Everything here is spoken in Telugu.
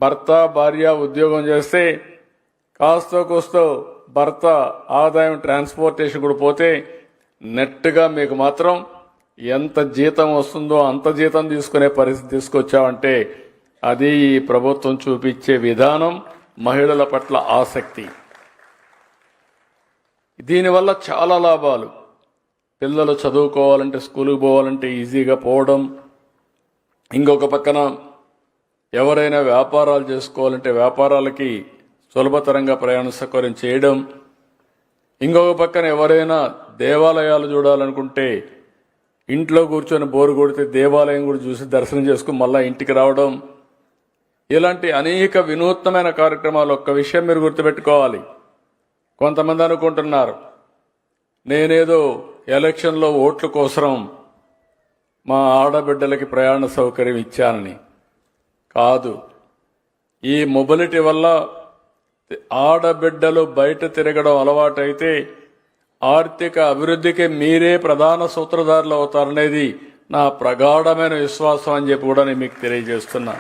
భర్త భార్య ఉద్యోగం చేస్తే కాస్తో కూస్తో భర్త ఆదాయం ట్రాన్స్పోర్టేషన్ కూడా పోతే నెట్గా మీకు మాత్రం ఎంత జీతం వస్తుందో అంత జీతం తీసుకునే పరిస్థితి తీసుకొచ్చామంటే అది ఈ ప్రభుత్వం చూపించే విధానం, మహిళల పట్ల ఆసక్తి. దీనివల్ల చాలా లాభాలు. పిల్లలు చదువుకోవాలంటే, స్కూలుకు పోవాలంటే ఈజీగా పోవడం, ఇంకొక పక్కన ఎవరైనా వ్యాపారాలు చేసుకోవాలంటే వ్యాపారాలకి సులభతరంగా ప్రయాణ సౌకర్యం చేయడం, ఇంకొక పక్కన ఎవరైనా దేవాలయాలు చూడాలనుకుంటే ఇంట్లో కూర్చొని బోరు కొడితే దేవాలయం కూడా చూసి దర్శనం చేసుకుని మళ్ళా ఇంటికి రావడం, ఇలాంటి అనేక వినూత్నమైన కార్యక్రమాలు. ఒక్క విషయం మీరు గుర్తుపెట్టుకోవాలి. కొంతమంది అనుకుంటున్నారు నేనేదో ఎలక్షన్లో ఓట్ల కోసం మా ఆడబిడ్డలకి ప్రయాణ సౌకర్యం ఇచ్చానని. కాదు, ఈ మొబిలిటీ వల్ల ఆడబిడ్డలు బయట తిరగడం అలవాటైతే ఆర్థిక అభివృద్ధికి మీరే ప్రధాన సూత్రధారులు అవుతారనేది నా ప్రగాఢమైన విశ్వాసం అని చెప్పి కూడా నేను మీకు తెలియజేస్తున్నా.